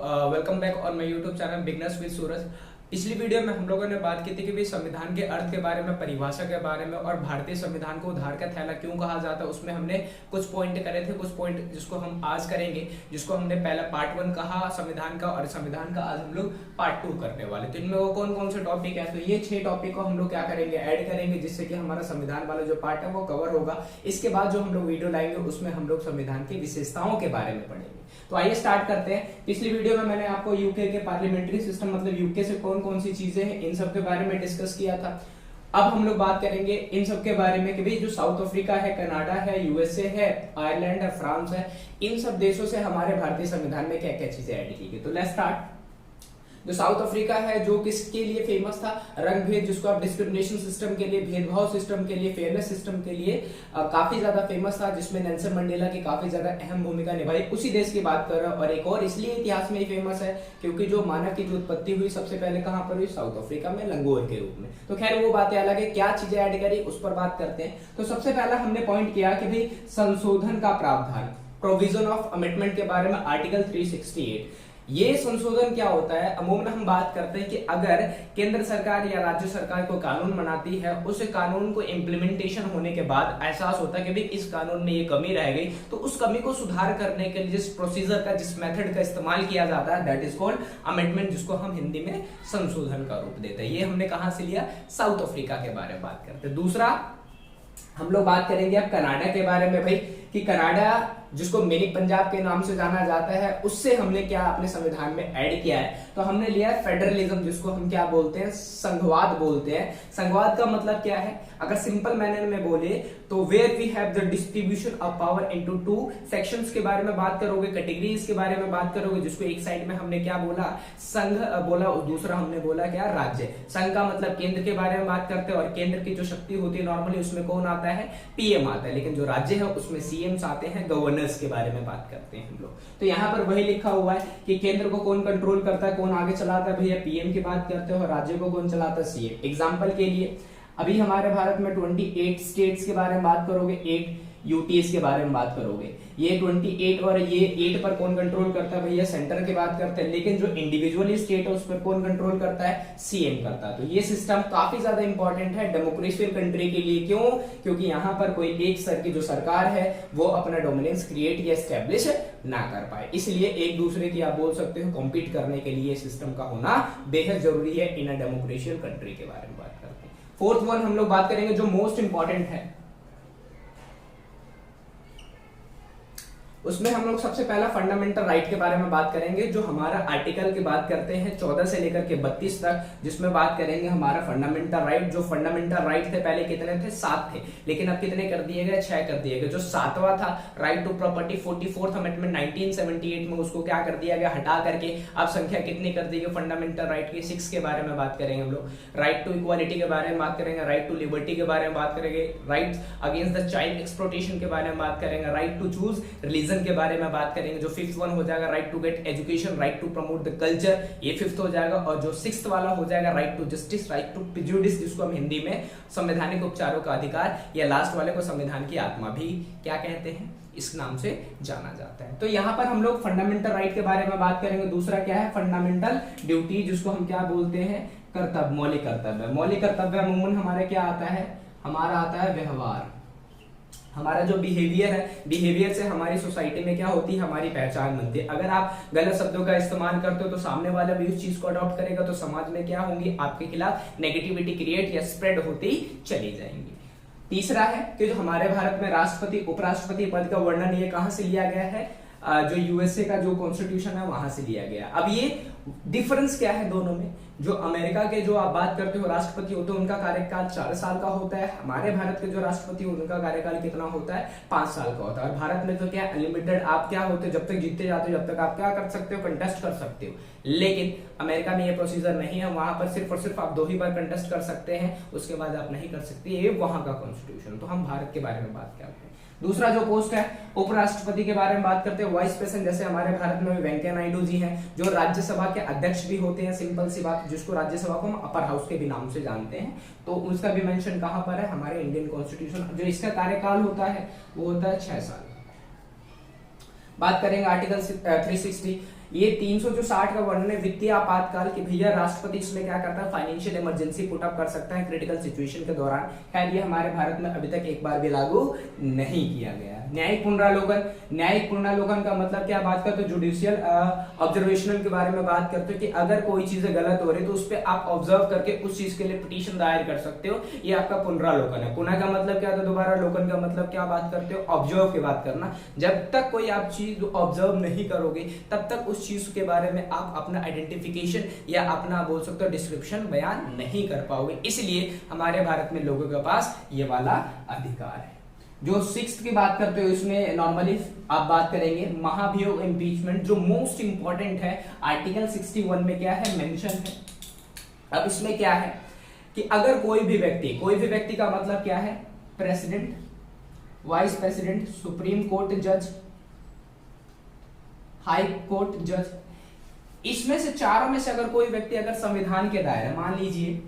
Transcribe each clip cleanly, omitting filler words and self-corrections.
Welcome back on my YouTube channel beginners with Suraj. पिछली video में हम लोगों ने बात की थी कि भाई संविधान के अर्थ के बारे में, परिभाषा के बारे में और भारतीय संविधान को उधार का थैला क्यों कहा जाता है। उसमें हमने कुछ पॉइंट करे थे, कुछ पॉइंट जिसको हम आज करेंगे, जिसको हमने पहला पार्ट 1 कहा संविधान का, और संविधान का आज हम लोग पार्ट 2 करने वाले। तो इनमें वो कौन कौन से टॉपिक है, तो ये 6 टॉपिक को हम लोग क्या करेंगे, ऐड करेंगे, जिससे कि हमारा संविधान वाला जो पार्ट है वो कवर होगा। इसके बाद जो हम लोग वीडियो लाएंगे उसमें हम लोग संविधान की विशेषताओं के बारे में पढ़ेंगे। तो आइए स्टार्ट करते हैं। पिछली वीडियो में मैंने आपको यूके के पार्लियामेंट्री सिस्टम, मतलब यूके से कौन कौन सी चीजें हैं, इन सब के बारे में डिस्कस किया था। अब हम लोग बात करेंगे इन सब के बारे में कि भाई जो साउथ अफ्रीका है, कनाडा है, यूएसए है, आयरलैंड है, फ्रांस है, इन सब देशों से हमारे भारतीय संविधान में क्या क्या चीजें ऐड की गई। तो लेट्स स्टार्ट। जो साउथ अफ्रीका है, जो किसके लिए फेमस था, रंग भेद, जिसको आप डिस्क्रिमिनेशन सिस्टम के लिए, भेदभाव सिस्टम के लिए, फेयरनेस सिस्टम के लिए काफी ज्यादा फेमस था, जिसमें नेल्सन मंडेला की काफी ज्यादा अहम भूमिका निभाई। उसी देश की बात कर रहा हूं। और एक और इसलिए इतिहास में फेमस है क्योंकि जो मानव की जो उत्पत्ति हुई सबसे पहले कहां पर हुई, साउथ अफ्रीका में, लंगोर के रूप में। तो खैर वो बातें अलग है, क्या चीजें ऐड करी उस पर बात करते हैं। तो सबसे पहला हमने पॉइंट किया कि भाई संशोधन का प्रावधान, प्रोविजन ऑफ अमेंडमेंट के बारे में, आर्टिकल 368। ये संशोधन क्या होता है, अमूमन हम बात करते हैं कि अगर केंद्र सरकार या राज्य सरकार को कानून बनाती है, उस कानून को इम्प्लीमेंटेशन होने के बाद एहसास होता है कि भाई इस कानून में ये कमी रह गई, तो उस कमी को सुधार करने के लिए जिस प्रोसीजर का, जिस मेथड का इस्तेमाल किया जाता है, दैट इज कॉल्ड अमेंडमेंट, जिसको हम हिंदी में संशोधन का रूप देते हैं। ये हमने कहां से लिया, साउथ अफ्रीका के बारे में बात करते हैं। दूसरा हम लोग बात करेंगे अब कनाडा के बारे में, भाई कि कनाडा जिसको मिनी पंजाब के नाम से जाना जाता है, उससे हमने क्या अपने संविधान में ऐड किया है, तो हमने लिया है फेडरलिज्म, जिसको हम क्या बोलते हैं, संघवाद बोलते हैं। संघवाद का मतलब क्या है, अगर सिंपल मैनर में बोले तो where we have the distribution of power into 2 sections के बारे में बात करोगे, कैटेगरीज के बारे में बात करोगे, जिसको एक साइड में हमने क्या बोला, संघ बोला, और दूसरा हमने बोला क्या, राज्य। संघ का मतलब केंद्र के बारे में बात करते हैं, और केंद्र की जो शक्ति होती है नॉर्मली उसमें कौन आता है, पीएम आता है, लेकिन जो राज्य है उसमें सीएम्स आते हैं, गवर्नर के बारे में बात करते हैं हम लोग। तो यहाँ पर वही लिखा हुआ है कि केंद्र को कौन कंट्रोल करता है, कौन आगे चलाता है, भैया पीएम की बात करते हो, राज्य को कौन चलाता है, सीएम। एग्जांपल के लिए अभी हमारे भारत में 28 स्टेट्स के बारे में बात करोगे, 8 यूटीएस के बारे में बात करोगे, ये 28 और ये 8 पर कौन कंट्रोल करता है, भैया सेंटर की बात करते हैं, लेकिन जो इंडिविजुअली स्टेट है उस पर कौन कंट्रोल करता है, सीएम करता है। तो ये सिस्टम काफी ज्यादा इंपॉर्टेंट है डेमोक्रेशियल कंट्री के लिए। क्यों? क्योंकि यहाँ पर कोई एक सर की जो सरकार है वो अपना डोमिनेंस क्रिएट या एस्टेब्लिश ना कर पाए, इसलिए एक दूसरे की आप बोल सकते हो कॉम्पीट करने के लिए सिस्टम का होना बेहद जरूरी है इन अ डेमोक्रेशियल कंट्री के बारे में बात करते हैं। फोर्थ वन हम लोग बात करेंगे जो मोस्ट इंपॉर्टेंट है, उसमें हम लोग सबसे पहला फंडामेंटल राइट के बारे में बात करेंगे, जो हमारा आर्टिकल की बात करते हैं 14 से लेकर के 32 तक, जिसमें बात करेंगे हमारा फंडामेंटल राइट। जो फंडामेंटल राइट थे पहले कितने थे, 7 थे, लेकिन अब कितने कर दिए गए, 6 कर दिए गए। जो 7वां था right to property, 44th amendment 1978 में, उसको क्या कर दिया गया, हटा करके अब संख्या कितनी कर दी गई फंडामेंटल राइट की, 6 के बारे में बात करेंगे हम लोग। राइट टू इक्वालिटी के बारे में बात करेंगे, राइट टू लिबर्टी के बारे में बात करेंगे, right against the child exploitation के बारे में बात करेंगे, राइट टू चूज रिलीजन के बारे में बात करेंगे। जो 5th वन हो जाएगा right to get education, right to promote the culture, ये 5th हो जाएगा। और जो 6th वाला हो जाएगा right to justice, right to prejudice, जिसको हम हिंदी में संवैधानिक उपचारों का अधिकार, या लास्ट वाले को संविधान की आत्मा भी क्या कहते हैं, इस नाम से जाना जाता है। तो यहाँ पर हम लोग फंडामेंटल राइट के बारे में बात करेंगे। दूसरा क्या है, फंडामेंटल ड्यूटी, जिसको हम क्या बोलते हैं, कर्तव्य, मौलिक कर्तव्य। मौलिक कर्तव्य अमूमन हमारे क्या आता है, हमारा आता है व्यवहार, हमारा जो बिहेवियर है, बिहेवियर से हमारी सोसाइटी में क्या होती है, हमारी पहचान बनती है। अगर आप गलत शब्दों का इस्तेमाल करते हो तो सामने वाला भी उस चीज को अडॉप्ट करेगा, तो समाज में क्या होंगी, आपके खिलाफ नेगेटिविटी क्रिएट या स्प्रेड होती चली जाएंगी। तीसरा है कि जो हमारे भारत में राष्ट्रपति उपराष्ट्रपति पद का वर्णन ये कहां से लिया गया है, जो यूएसए का जो कॉन्स्टिट्यूशन है वहां से लिया गया। अब ये डिफरेंस क्या है दोनों में, जो अमेरिका के जो आप बात करते हो राष्ट्रपति होते हैं उनका कार्यकाल 4 साल का होता है, हमारे भारत के जो राष्ट्रपति उनका कार्यकाल कितना होता है, 5 साल का होता है। और भारत में तो क्या अनलिमिटेड, आप क्या होते हो, जब तक जीतते जाते हो जब तक आप क्या कर सकते हो, कंटेस्ट कर सकते हो। लेकिन अमेरिका में ये प्रोसीजर नहीं है, वहां पर सिर्फ और सिर्फ आप 2 ही बार कंटेस्ट कर सकते हैं, उसके बाद आप नहीं कर सकते, ये वहां का कॉन्स्टिट्यूशन। तो हम भारत के बारे में बात करते हैं। दूसरा जो पोस्ट है उपराष्ट्रपति के बारे में बात करते हैं, वाइस प्रेसिडेंट, जैसे हमारे भारत में वेंकैया नायडू जी हैं, जो राज्यसभा के अध्यक्ष भी होते हैं, सिंपल सी बात, जिसको राज्यसभा को हम अपर हाउस के भी नाम से जानते हैं। तो उसका भी मेंशन कहां पर है, हमारे इंडियन कॉन्स्टिट्यूशन। जो इसका कार्यकाल होता है वो होता है 6 साल। बात करेंगे आर्टिकल 360, ये 360 का वर्णन है वित्तीय आपातकाल कि भैया राष्ट्रपति इसमें क्या करता है, फाइनेंशियल इमरजेंसी पुट अप कर सकता है क्रिटिकल सिचुएशन के दौरान। खैर ये हमारे भारत में अभी तक एक बार भी लागू नहीं किया गया। न्यायिक पुनरावलोकन, न्यायिक पुनरावलोकन का मतलब क्या, बात करते हो जुडिशियल ऑब्जर्वेशनल के बारे में बात करते हो कि अगर कोई चीजें गलत हो रही तो उस पर आप ऑब्जर्व करके उस चीज के लिए पिटीशन दायर कर सकते हो, ये आपका पुनरावलोकन है। पुनः का मतलब क्या था, दोबारा, लोकन का मतलब क्या बात करते हो, ऑब्जर्व की बात करना। जब तक कोई आप चीज ऑब्जर्व नहीं करोगे तब तक उस चीज के बारे में आप अपना आइडेंटिफिकेशन या अपना बोल सकते हो डिस्क्रिप्शन बयान नहीं कर पाओगे। इसलिए हमारे भारत में लोगों के पास ये वाला अधिकार है। जो 6th की बात करते हो इसमें नॉर्मली आप बात करेंगे महाभियोग इम्पीचमेंट, जो मोस्ट इंपॉर्टेंट है। आर्टिकल 61 में क्या है, मेंशन है। अब इसमें क्या है कि अगर कोई भी व्यक्ति का मतलब क्या है, president, vice president, supreme court जज, हाई कोर्ट जज, इसमें से चारों में से अगर कोई व्यक्ति अगर संविधान के दायरे, मान लीजिए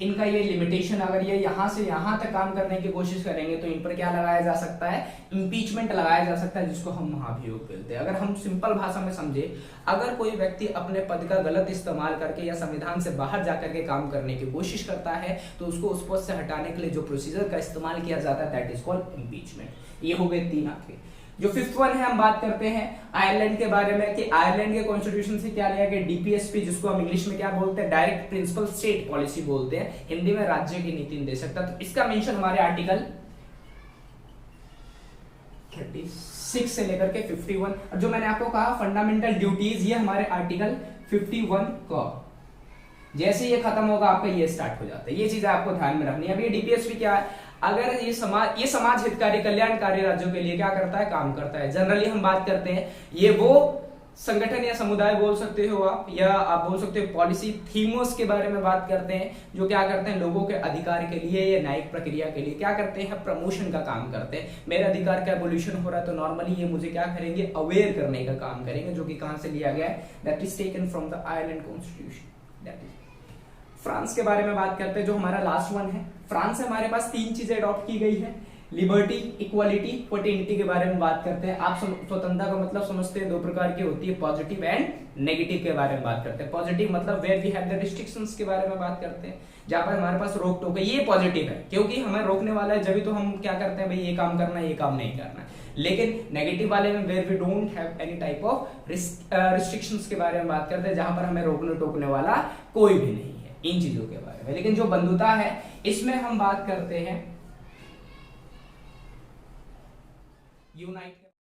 इनका ये लिमिटेशन, अगर ये यहां से यहां तक काम करने की कोशिश करेंगे तो इन पर क्या लगाया जा सकता है, इंपीचमेंट लगाया जा सकता है, जिसको हम महाभियोग बोलते हैं। अगर हम सिंपल भाषा में समझे, अगर कोई व्यक्ति अपने पद का गलत इस्तेमाल करके या संविधान से बाहर जाकर के काम करने की कोशिश करता है तो उसको उस पद से हटाने के लिए जो प्रोसीजर का इस्तेमाल किया जाता है दैट इज कॉल्ड इंपीचमेंट। ये हो गए 3 आपके। जो 5th वन है, हम बात करते हैं आयरलैंड के बारे में कि आयरलैंड के कॉन्स्टिट्यूशन से क्या लिया गया, डीपीएसपी, जिसको हम इंग्लिश में क्या बोलते हैं, डायरेक्ट प्रिंसिपल स्टेट पॉलिसी बोलते हैं, हिंदी में राज्य की नीति निर्देशकता। तो इसका मेंशन हमारे आर्टिकल 36 से लेकर के 51, और जो मैंने आपको कहा फंडामेंटल ड्यूटीज, ये हमारे आर्टिकल 51 का जैसे ये खत्म होगा आपका ये स्टार्ट हो जाता है। ये चीजें आपको ध्यान में रखनी है। अब ये डीपीएसपी क्या है, अगर ये समाज हितकारी कल्याणकारी राज्यों के लिए क्या करता है, काम करता है। जनरली हम बात करते हैं ये वो संगठन या समुदाय बोल सकते हो आप, या आप बोल सकते हो पॉलिसी थीम्स के बारे में बात करते हैं, जो क्या करते हैं, लोगों के अधिकार के लिए या न्यायिक प्रक्रिया के लिए क्या करते हैं, प्रमोशन का काम करते हैं। मेरे अधिकार का एवोल्यूशन हो रहा है तो नॉर्मली ये मुझे क्या करेंगे, अवेयर करने का काम करेंगे, जो कि कहां से लिया गया है, that is taken from the Ireland constitution. That is France के बारे में बात करते हैं, जो हमारा लास्ट वन है। फ्रांस से हमारे पास 3 चीजें अडॉप्ट की गई है, लिबर्टी, इक्वालिटी, फ्रेटर्निटी के बारे में बात करते हैं। आप स्वतंत्रता का मतलब समझते हैं, 2 प्रकार की होती है, पॉजिटिव एंड नेगेटिव के बारे में बात करते हैं। पॉजिटिव मतलब where we have the restrictions के बारे में बात करते हैं, जहां पर हमारे पास रोक टोक है, ये पॉजिटिव है क्योंकि हमें रोकने वाला है, जब तो हम क्या करते हैं, भाई ये काम करना है, ये काम नहीं करना है। लेकिन नेगेटिव वाले में where we don't have any type of restrictions के बारे में बात करते हैं, जहां पर हमें रोकने टोकने वाला कोई भी नहीं है इन चीजों के बारे में। लेकिन जो बंधुता है इसमें हम बात करते हैं यूनाइट